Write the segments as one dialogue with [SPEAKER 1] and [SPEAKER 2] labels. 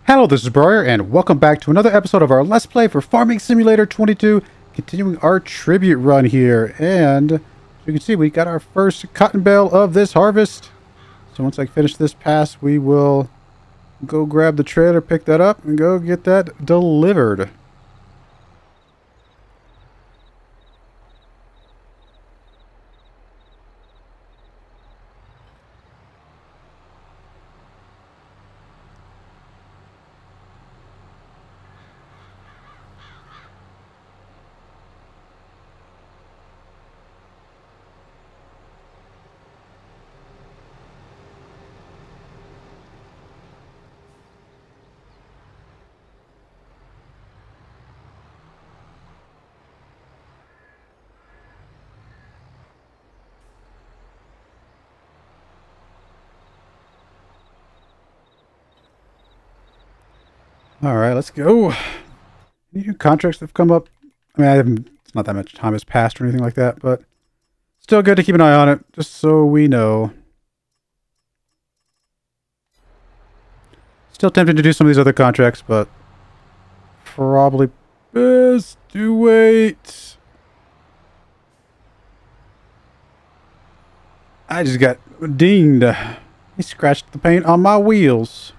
[SPEAKER 1] Hello, this is Broyar, and welcome back to another episode of our Let's Play for Farming Simulator 22, continuing our tribute run here. And as you can see, we got our first cotton bale of this harvest. So once I finish this pass, we will go grab the trailer, pick that up, and go get that delivered. Alright, let's go. Any new contracts that have come up? I mean, it's not that much time has passed or anything like that, but still good to keep an eye on it, just so we know. Still tempted to do some of these other contracts, but probably best to wait. I just got dinged. He scratched the paint on my wheels.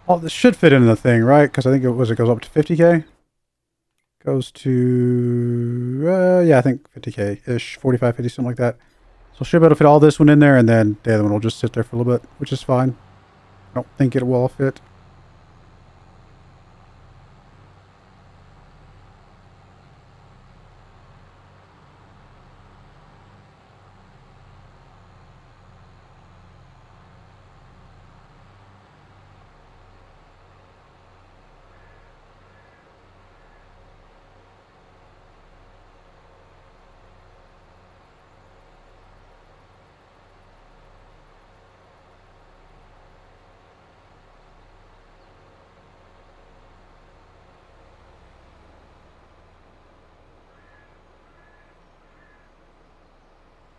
[SPEAKER 1] Oh, this should fit into the thing, right? Because I think it goes up to 50k? Goes to, yeah, I think 50k-ish, 45, 50, something like that. So I should be able to fit all this one in there, and then the other one will just sit there for a little bit, which is fine. I don't think it will all fit.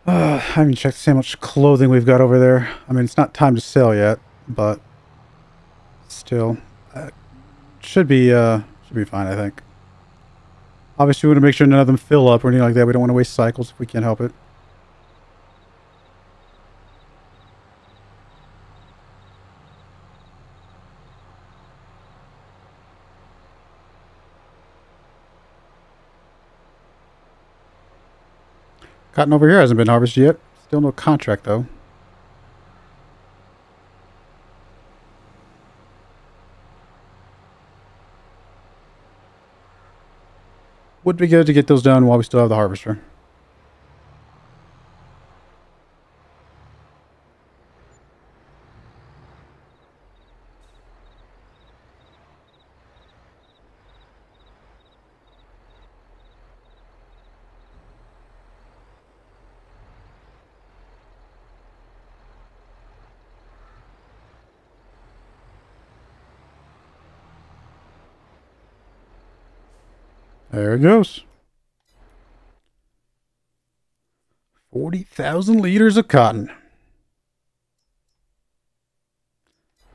[SPEAKER 1] I haven't checked to see how much clothing we've got over there. I mean, it's not time to sell yet, but still, should be fine, I think. Obviously, we want to make sure none of them fill up or anything like that. We don't want to waste cycles if we can't help it. Cotton over here hasn't been harvested yet. Still no contract, though. Would be good to get those done while we still have the harvester. There it goes. 40,000 liters of cotton.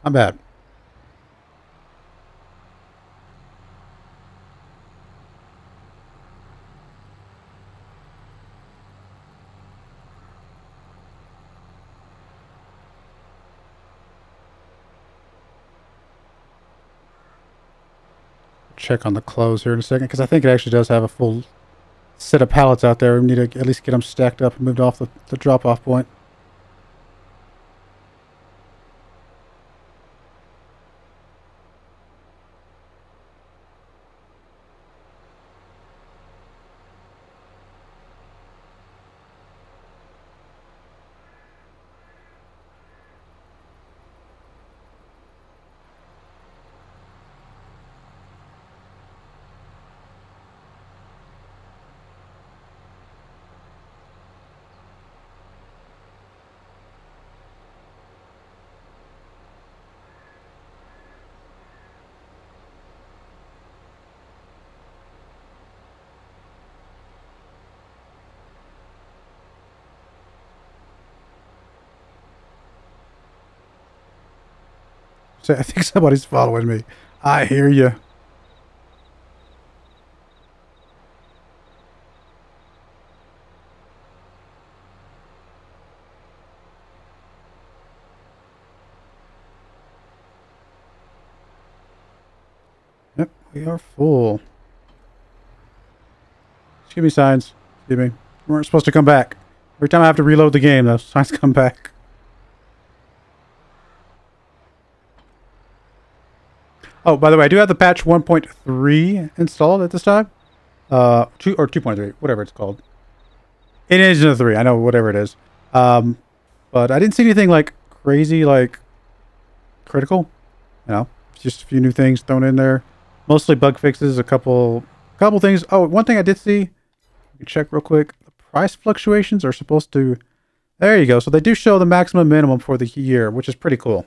[SPEAKER 1] Not bad. Check on the clothes here in a second, because I think it actually does have a full set of pallets out there. We need to at least get them stacked up and moved off the drop-off point. I think somebody's following me. I hear you. Yep, we are full. Just give me signs. Excuse me. We weren't supposed to come back. Every time I have to reload the game, those signs come back. Oh, by the way, I do have the patch 1.3 installed at this time. 2 or 2.3, whatever it's called. It is a 3, I know, whatever it is. But I didn't see anything like crazy, like critical. You know, just a few new things thrown in there. Mostly bug fixes, a couple things. Oh, one thing I did see. You can check real quick. The price fluctuations are supposed to. There you go. So they do show the maximum minimum for the year, which is pretty cool.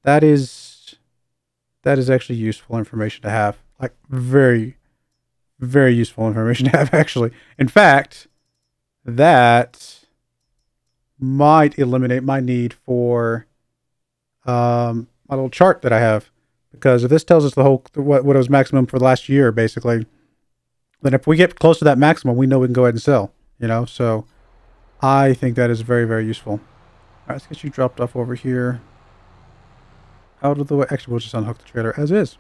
[SPEAKER 1] That is actually useful information to have. Like very, very useful information to have. Actually, in fact, that might eliminate my need for my little chart that I have. Because if this tells us the whole what it was maximum for the last year, basically, then if we get close to that maximum, we know we can go ahead and sell. You know, so I think that is very, very useful. All right, let's get you dropped off over here. Out of the way. Actually, we'll just unhook the trailer as is.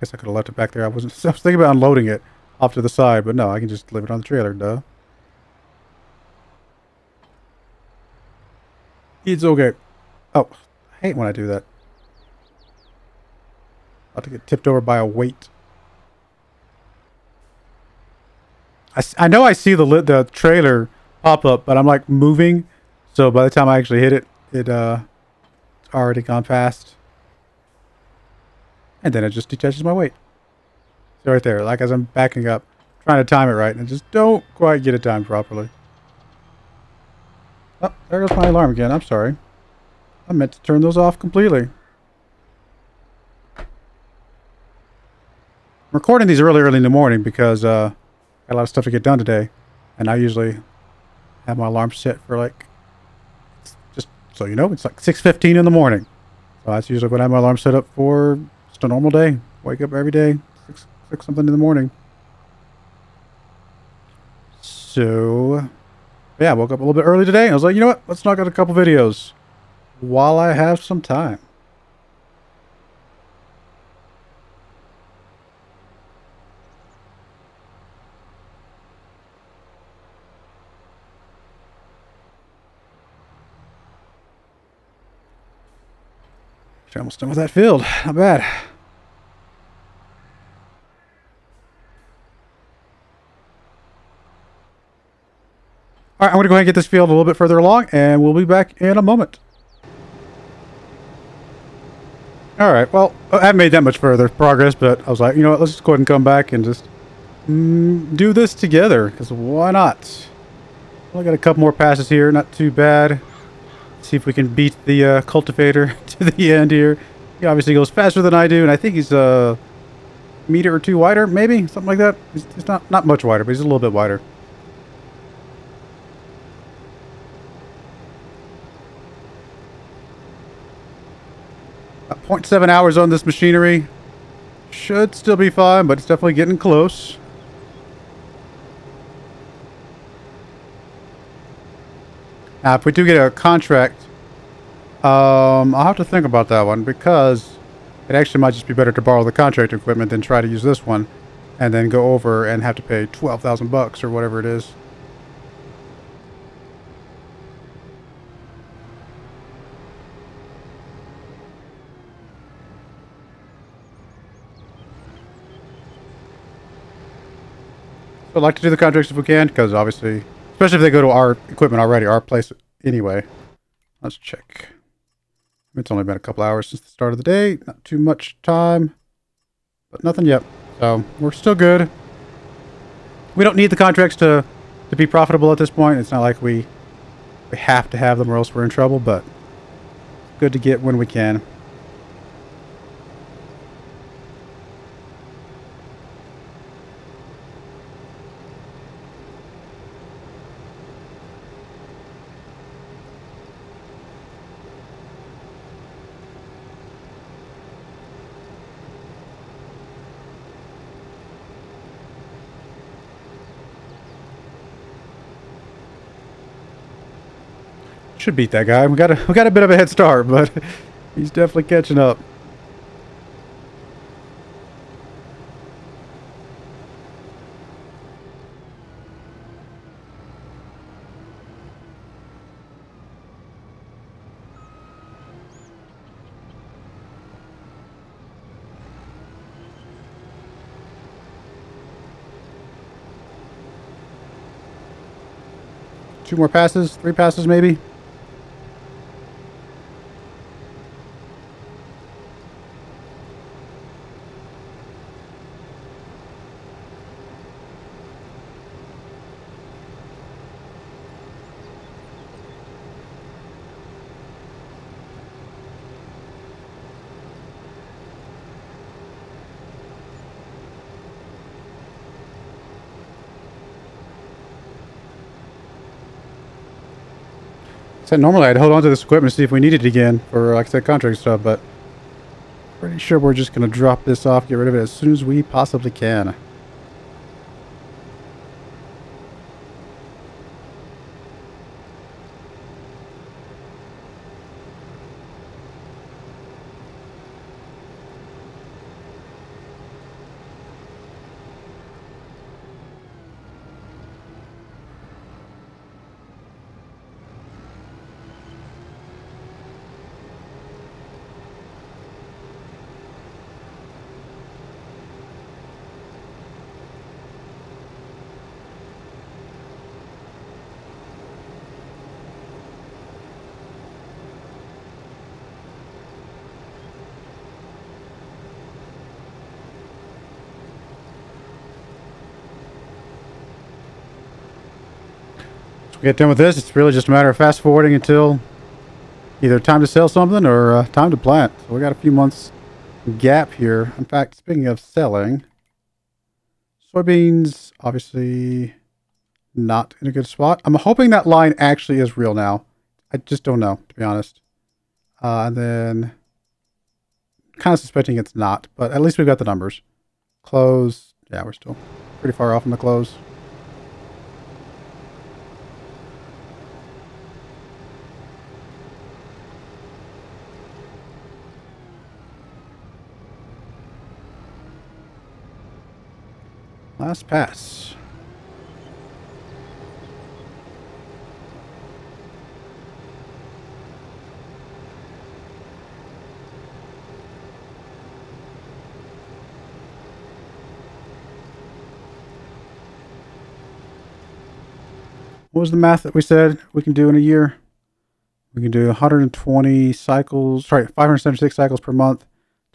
[SPEAKER 1] Guess I could have left it back there. I was thinking about unloading it off to the side, but no, I can just leave it on the trailer. Duh. It's okay. Oh, I hate when I do that. About to get tipped over by a weight. I know I see the trailer pop up, but I'm like moving, so by the time I actually hit it, it's already gone past. And then it just detaches my weight. So right there, like as I'm backing up, trying to time it right, and I just don't quite get it timed properly. Oh, there goes my alarm again. I'm sorry. I meant to turn those off completely. I'm recording these early in the morning because got a lot of stuff to get done today, and I usually have my alarm set for like, just so you know, it's like 6:15 in the morning. So that's usually when I have my alarm set up for. Just a normal day. Wake up every day, 6 something in the morning. So yeah, I woke up a little bit early today. I was like, you know what? Let's knock out a couple videos while I have some time. Almost done with that field. Not bad. All right, I'm going to go ahead and get this field a little bit further along, and we'll be back in a moment. All right, well, I haven't made that much further progress, but I was like, you know what, let's just go ahead and come back and just do this together, because why not? Only got a couple more passes here, not too bad. See if we can beat the cultivator to the end here. He obviously goes faster than I do, and I think he's a meter or two wider, maybe? Something like that. He's not much wider, but he's a little bit wider. About 0.7 hours on this machinery. Should still be fine, but it's definitely getting close. Now, if we do get a contract, I'll have to think about that one, because it actually might just be better to borrow the contract equipment than try to use this one and then go over and have to pay 12,000 bucks or whatever it is. So I'd like to do the contracts if we can, because obviously, especially if they go to our equipment already, our place anyway. Let's check. It's only been a couple hours since the start of the day. Not too much time, but nothing yet. So we're still good. We don't need the contracts to be profitable at this point. It's not like we have to have them or else we're in trouble, but good to get when we can. should beat that guy. We got a bit of a head start, but he's definitely catching up. Two more passes, 3 passes maybe. So normally I'd hold on to this equipment to see if we need it again for, like I said, contract stuff, but pretty sure we're just going to drop this off, get rid of it as soon as we possibly can. Get done with this, it's really just a matter of fast forwarding until either time to sell something or time to plant. So we got a few months gap here. In fact, speaking of selling, soybeans obviously not in a good spot. I'm hoping that line actually is real now. I just don't know, to be honest. And then kind of suspecting it's not, but at least we've got the numbers. Close, yeah, we're still pretty far off from the close. Last pass. What was the math that we said we can do in a year? We can do 120 cycles, sorry, 576 cycles per month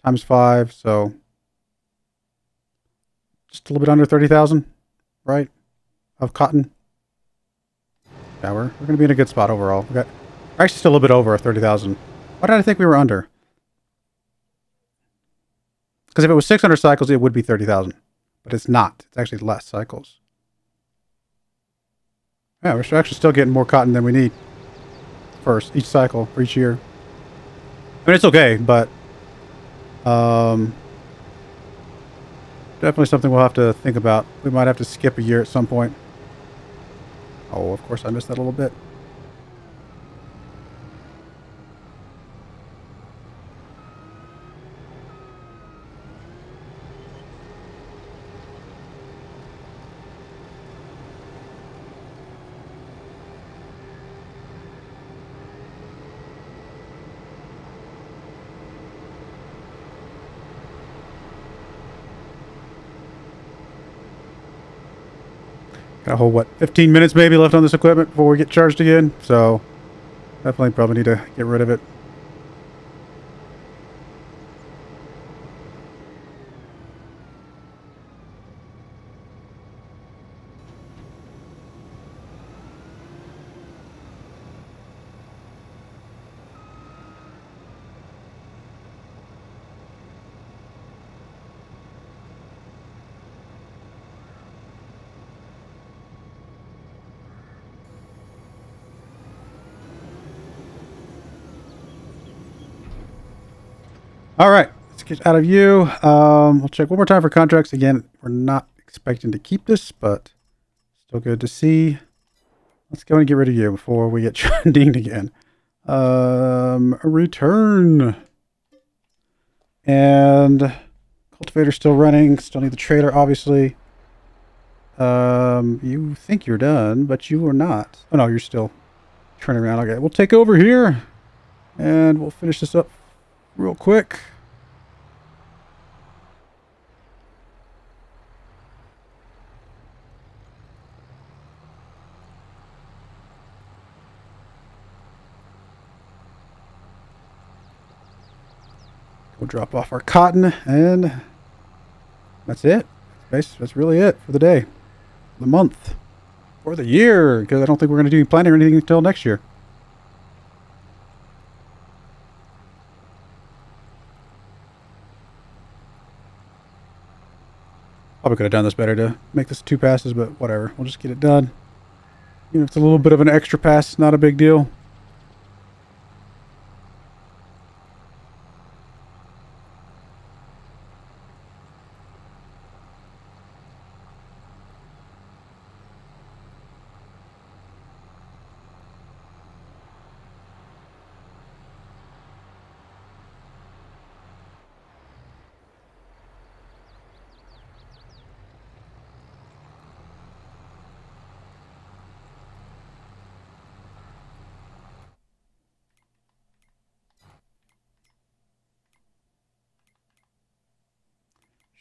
[SPEAKER 1] times 5, so just a little bit under 30,000, right, of cotton. Yeah, we're going to be in a good spot overall. We're actually still a little bit over 30,000. Why did I think we were under? Because if it was 600 cycles, it would be 30,000. But it's not. It's actually less cycles. Yeah, we're actually still getting more cotton than we need first, each cycle, for each year. I mean, it's okay, but definitely something we'll have to think about. We might have to skip a year at some point. Oh, of course I missed that a little bit. Got a whole, what, 15 minutes maybe left on this equipment before we get charged again. So definitely probably need to get rid of it. All right, let's get out of you. We'll check one more time for contracts. Again, we're not expecting to keep this, but still good to see. Let's go and get rid of you before we get trending again. Return. And cultivator's still running. Still need the trailer, obviously. You think you're done, but you are not. Oh no, you're still turning around. Okay, we'll take over here. And we'll finish this up real quick. We'll drop off our cotton, and that's it. That's really it for the day, the month, or the year, because I don't think we're going to do any planting or anything until next year. Probably could have done this better to make this 2 passes, but whatever. We'll just get it done. Even if it's a little bit of an extra pass, not a big deal.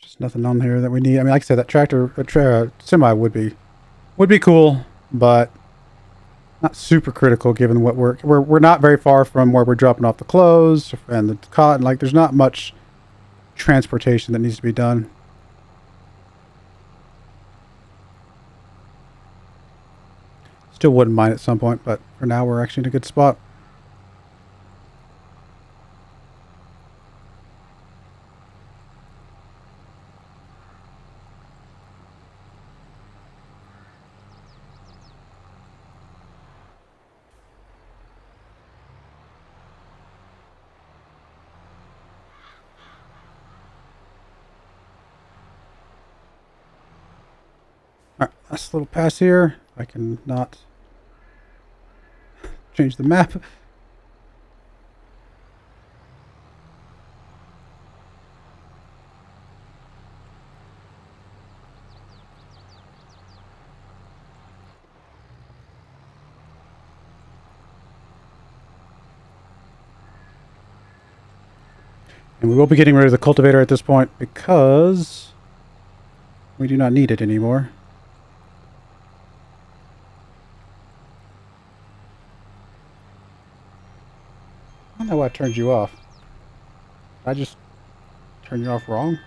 [SPEAKER 1] Just nothing on here that we need. I mean, like I said, that tractor, semi would be cool, but not super critical given what we're not very far from where we're dropping off the clothes and the cotton. Like, there's not much transportation that needs to be done. Still wouldn't mind at some point, but for now we're actually in a good spot. Alright, last little pass here. I can not change the map. And we will be getting rid of the cultivator at this point because we do not need it anymore. I don't know why I turned you off. Did I just turn you off wrong?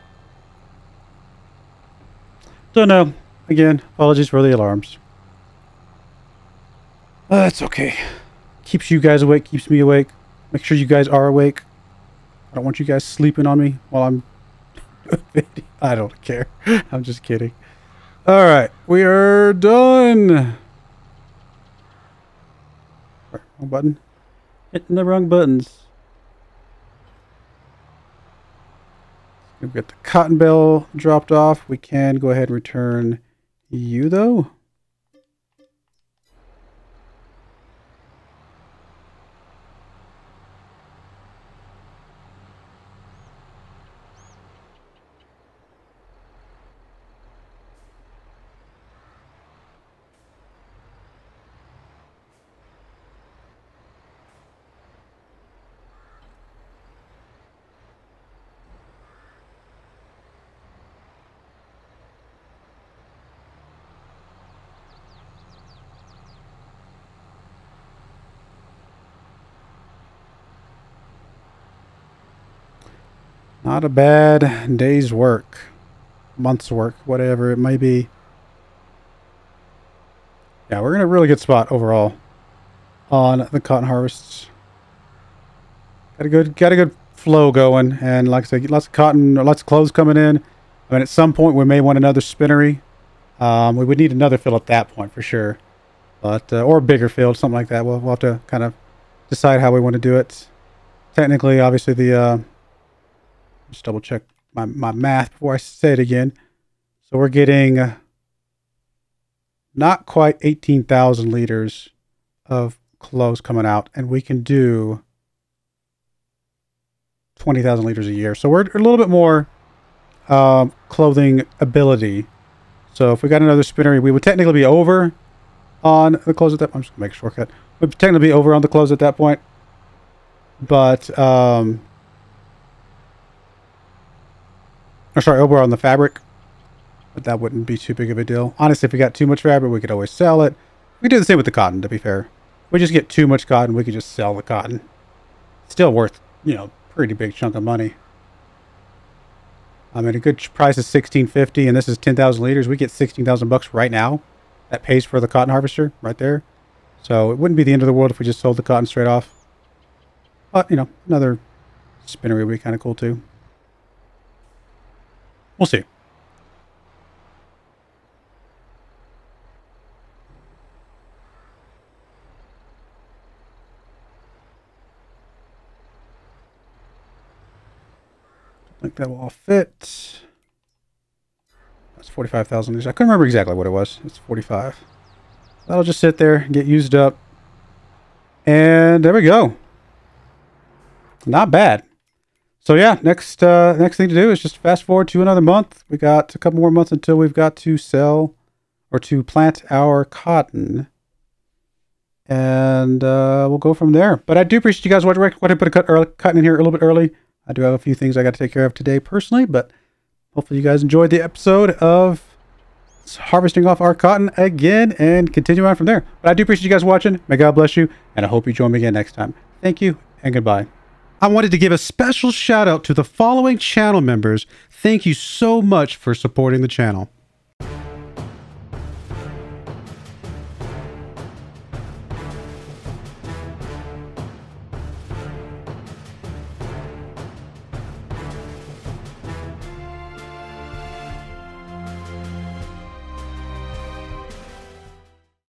[SPEAKER 1] Don't know. Again, apologies for the alarms. That's okay. Keeps you guys awake, keeps me awake. Make sure you guys are awake. I don't want you guys sleeping on me while I'm... I don't care. I'm just kidding. Alright, we are done. Wrong button. Hitting the wrong buttons. We've got the cotton bale dropped off. We can go ahead and return you, though. Not a bad day's work, month's work, whatever it may be. Yeah, we're in a really good spot overall on the cotton harvests. Got a good flow going, and like I said, lots of cotton, lots of clothes coming in. I mean, at some point we may want another spinnery. We would need another field at that point for sure, but or a bigger field, something like that. We'll have to kind of decide how we want to do it. Technically, obviously, the just double check my math before I say it again. So we're getting not quite 18,000 liters of clothes coming out, and we can do 20,000 liters a year. So we're a little bit more clothing ability. So if we got another spinnery, we would technically be over on the clothes at that point. I'm just gonna make a shortcut. We'd technically be over on the clothes at that point. But or sorry, over on the fabric. But that wouldn't be too big of a deal. Honestly, if we got too much fabric, we could always sell it. We do the same with the cotton, to be fair. If we just get too much cotton, we could just sell the cotton. Still worth, you know, pretty big chunk of money. I mean, a good price is $16.50, and this is 10,000 liters. We get 16,000 bucks right now. That pays for the cotton harvester right there. So it wouldn't be the end of the world if we just sold the cotton straight off. But, you know, another spinnery would be kind of cool too. We'll see. I think that will all fit. That's 45,000 liters. I couldn't remember exactly what it was. It's 45. That'll just sit there and get used up. And there we go. Not bad. So yeah, next thing to do is just fast forward to another month. We got a couple more months until we've got to sell or to plant our cotton. And we'll go from there. But I do appreciate you guys watching. I put a cutting in here a little bit early. I do have a few things I got to take care of today personally, but hopefully you guys enjoyed the episode of harvesting off our cotton again and continue on from there. But I do appreciate you guys watching. May God bless you, and I hope you join me again next time. Thank you, and goodbye. I wanted to give a special shout out to the following channel members. Thank you so much for supporting the channel.